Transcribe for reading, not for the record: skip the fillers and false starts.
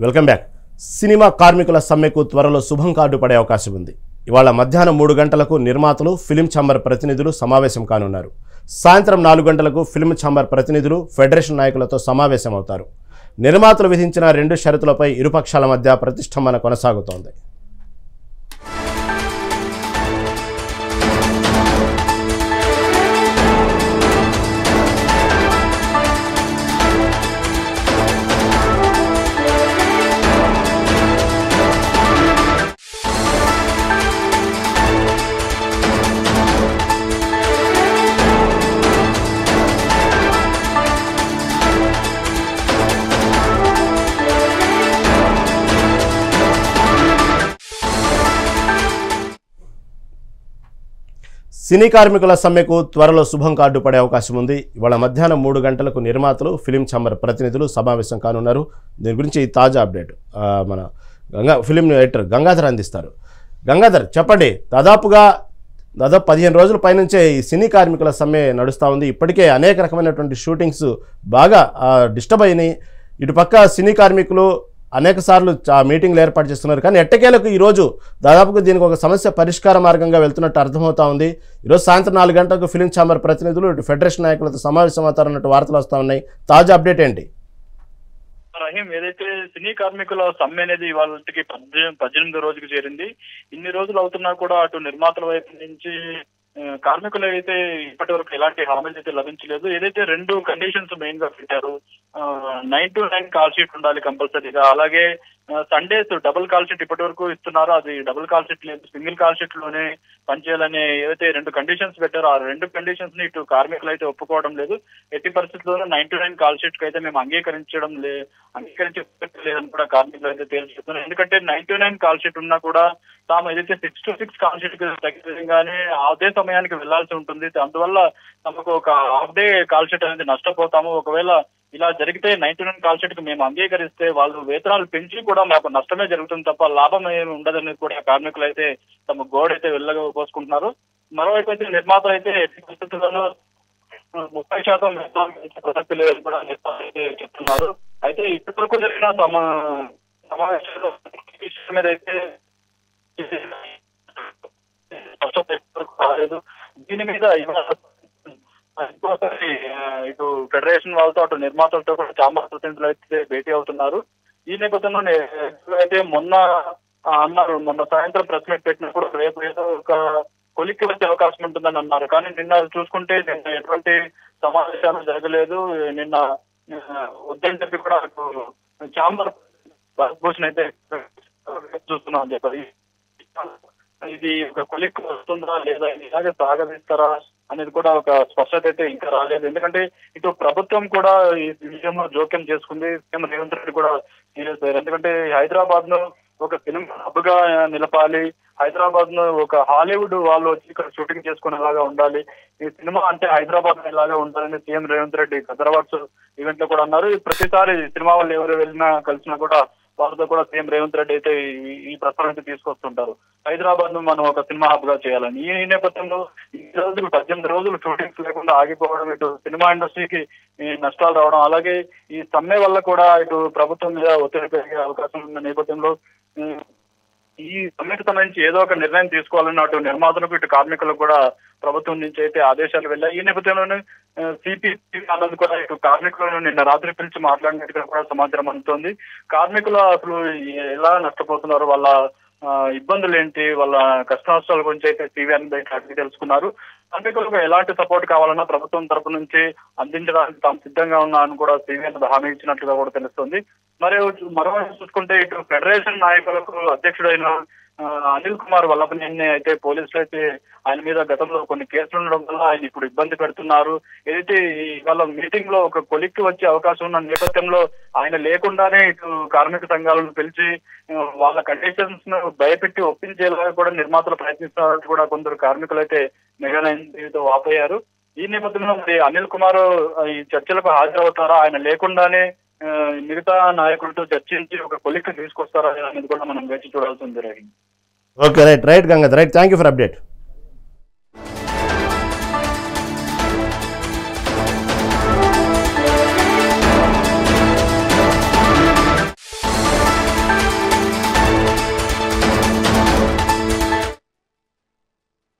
Welcome back. Cinema కార్మికుల సమ్మెకు త్వరలో శుభం కార్డు పడే అవకాశం ఉంది. ఇవాళ మధ్యాహ్నం 3 గంటలకు నిర్మాతలు, ఫిల్మ్ ఛాంబర్ ప్రతినిధులు సమావేశం కానున్నారు. సాయంత్రం 4 గంటలకు ఫిల్మ్ ఛాంబర్ ప్రతినిధులు ఫెడరేషన్ నాయకులతో సమావేశం అవుతారు. నిర్మాతలు విధించిన 2 షరతులపై ఇరుపక్షాల మధ్య ప్రతిష్టంభన కొనసాగుతోంది. సినీ కార్మికుల సమ్మెకు త్వరలో శుభం కార్డు పడే అవకాశం ఉంది. ఇవాళ మధ్యాహ్నం 3 గంటలకు నిర్మాతలు, ఫిలిం ఛాంబర్ ప్రతినిధులు సమావేశం కానున్నారు. దీని గురించి తాజా అప్డేట్ మన ఫిలిం ఎడిటర్ గంగాధర్ అందిస్తారు. గంగాధర్, చెప్పండి. దాదాపు 15 రోజుల పైనుంచే ఈ సినీ కార్మికుల సమ్మె నడుస్తూ ఉంది. ఇప్పటికే అనేక రకమైనటువంటి షూటింగ్స్ బాగా డిస్టర్బ్ అయినాయి. ఇటుపక్క సినీ కార్మికులు అనేక సార్లు మీటింగ్లు ఏర్పాటు చేస్తున్నారు. కానీ ఎట్టకేలకు ఈరోజు దాదాపుగా దీనికి ఒక సమస్య పరిష్కార మార్గంగా వెళ్తున్నట్టు అర్థమవుతా ఉంది. ఈరోజు సాయంత్రం 4 గంటలకు ఫిలిం ఛాంబర్ ప్రతినిధులు ఇటు ఫెడరేషన్ నాయకులతో సమావేశం అవుతారన్నట్టు వార్తలు వస్తూ ఉన్నాయి. తాజా అప్డేట్ ఏంటి? రహీం, ఏదైతే సినీ కార్మికుల సమ్మె అనేది వాళ్ళకి 18 రోజుకి చేరింది. ఇన్ని రోజులు అవుతున్నా కూడా అటు నిర్మాతల వైపు నుంచి కార్మికులు అయితే ఇప్పటి వరకు ఎలాంటి హామీలు అయితే లభించలేదు. ఏదైతే 2 కండిషన్స్ మెయిన్ గా పెట్టారు, 9 to 9 కాల్ షీట్ ఉండాలి కంపల్సరీగా. అలాగే సండేస్ డబుల్ కాల్ షీట్ ఇప్పటి వరకు ఇస్తున్నారు, అది డబుల్ కాల్ షీట్ లేదు, సింగిల్ కాల్ షీట్ లోనే పనిచేయాలని ఏదైతే 2 కండిషన్స్ పెట్టారో ఆ 2 కండిషన్స్ ని ఇటు కార్మికులు అయితే ఒప్పుకోవడం లేదు. ఎట్టి పరిస్థితుల్లోనూ 9 to 9 కాల్ షీట్ కి అయితే మేము అంగీకరించలేదని కూడా కార్మికులు అయితే తేల్చేస్తున్నారు. ఎందుకంటే 9 to 9 కాల్ షీట్ ఉన్నా కూడా తాము ఏదైతే 6 to 6 కాల్ షీట్ కి తగ్గించగానే అదే సమయానికి వెళ్లాల్సి ఉంటుంది. అందువల్ల తమకు ఒక హాఫ్ డే కాల్ షీట్ అనేది నష్టపోతాము. ఒకవేళ ఇలా జరిగితే 9 to 9 కాల్ షీట్ కి మేము అంగీకరిస్తే వాళ్ళు వేతనాలు పెంచి కూడా మాకు నష్టమే జరుగుతుంది తప్ప లాభం ఏమి ఉండదని కూడా కార్మికులు అయితే తమ గోడైతే వెళ్ళబోసుకుంటున్నారు. మరోవైపు అయితే నిర్మాతలు అయితే ఎట్టి పరిస్థితుల్లో 30% ప్రసక్తి లేదని కూడా అయితే చెప్తున్నారు. అయితే ఇప్పటి వరకు జరిగిన సమావేశాలు మీద అయితే రాలేదు. దీని మీద ఇటు ఫెడరేషన్ వాళ్ళతో అటు నిర్మాతలతో కూడా ఛాంబర్ ప్రతినిధులు అయితే భేటీ అవుతున్నారు. ఈ నేపథ్యంలో అయితే మొన్న సాయంత్రం ప్రెస్ మీట్ పెట్టినప్పుడు రేపు ఏదో ఒక కొలిక్కి వచ్చే అవకాశం ఉంటుందని అన్నారు. కానీ నిన్న చూసుకుంటే నిన్న ఎటువంటి సమావేశాలు జరగలేదు. నిన్న వద్దని చెప్పి కూడా ఛాంబర్ భూషణ్ అయితే చూస్తున్నాం అని చెప్పారు. ఇది ఒక కొలిక్కి వస్తుందా లేదా, ఇలాగే సాగదీస్తారా అనేది కూడా ఒక స్పష్టత అయితే ఇంకా రాలేదు. ఎందుకంటే ఇటు ప్రభుత్వం కూడా ఈ విషయంలో జోక్యం చేసుకుంది. సీఎం రేవంత్ రెడ్డి కూడా సీరియస్ అయ్యారు. ఎందుకంటే హైదరాబాద్ ను ఒక ఫిల్మ్ హబ్ గా నిలపాలి, హైదరాబాద్ ను ఒక హాలీవుడ్ వాళ్ళు వచ్చి ఇక్కడ షూటింగ్ చేసుకునేలాగా ఉండాలి, ఈ సినిమా అంటే హైదరాబాద్ ఇలాగా ఉండాలని సీఎం రేవంత్ రెడ్డి హైదరాబాద్ ఈవెంట్ లో కూడా అన్నారు. ప్రతిసారి సినిమా వాళ్ళు ఎవరు వెళ్ళినా కలిసినా కూడా వారితో కూడా సీఎం రేవంత్ రెడ్డి అయితే ఈ ప్రస్తావన తీసుకొస్తుంటారు, హైదరాబాద్ ను మనం ఒక సినిమా హబ్ గా చేయాలని. ఈ నేపథ్యంలో 18 రోజులు షూటింగ్స్ లేకుండా ఆగిపోవడం, ఇటు సినిమా ఇండస్ట్రీకి నష్టాలు రావడం, అలాగే ఈ సమ్మె వల్ల కూడా ఇటు ప్రభుత్వం మీద ఒత్తిడి పెరిగే అవకాశం ఉన్న నేపథ్యంలో ఈ సమ్మెకు సంబంధించి ఏదో ఒక నిర్ణయం తీసుకోవాలని అటు నిర్మాతలకు ఇటు కార్మికులకు కూడా ప్రభుత్వం నుంచి అయితే ఆదేశాలు వెళ్ళాయి. ఈ నేపథ్యంలోనే సిపి ఆనంద్ కూడా ఇటు కార్మికులను నిన్న రాత్రి పిలిచి మాట్లాడినట్టుగా కూడా సమాచారం అందుతోంది. కార్మికులు అసలు ఎలా నష్టపోతున్నారు, వాళ్ళ ఇబ్బందులు ఏంటి, వాళ్ళ కష్ట నష్టాల గురించి అయితే సివి ఆనంద్ తెలుసుకున్నారు. కార్మికులకు ఎలాంటి సపోర్ట్ కావాలన్నా ప్రభుత్వం తరపు నుంచి అందించడానికి తాము సిద్ధంగా ఉన్నా అని కూడా సివి ఆనంద్ హామీ ఇచ్చినట్లుగా కూడా తెలుస్తుంది. మరోవైపు చూసుకుంటే ఇటు ఫెడరేషన్ నాయకులకు అధ్యక్షుడైన అనిల్ కుమార్ వల్లభనేని అయితే పోలీసులు అయితే ఆయన మీద గతంలో కొన్ని కేసులు ఉండడం వల్ల ఆయన ఇప్పుడు ఇబ్బంది పెడుతున్నారు. ఏదైతే వాళ్ళ మీటింగ్ లో ఒక కొలిక్కి వచ్చే అవకాశం ఉన్న నేపథ్యంలో ఆయన లేకుండానే ఇటు కార్మిక సంఘాలను పిలిచి వాళ్ళ కండిషన్స్ ను భయపెట్టి ఒప్పించేలాగా కూడా నిర్మాతలు ప్రయత్నిస్తున్నట్టు కూడా కొందరు కార్మికులు అయితే మెగానైన్తో వాపోయారు. ఈ నేపథ్యంలో మరి అనిల్ కుమార్ ఈ చర్చలకు హాజరవుతారా, ఆయన లేకుండానే మిగతా నాయకులతో చర్చించి ఒక కొలిక్కి తీసుకొస్తారా అనేది కూడా మనం వేచి చూడాల్సి ఉంది. Okay, right Gangadhar, right. Thank you for update.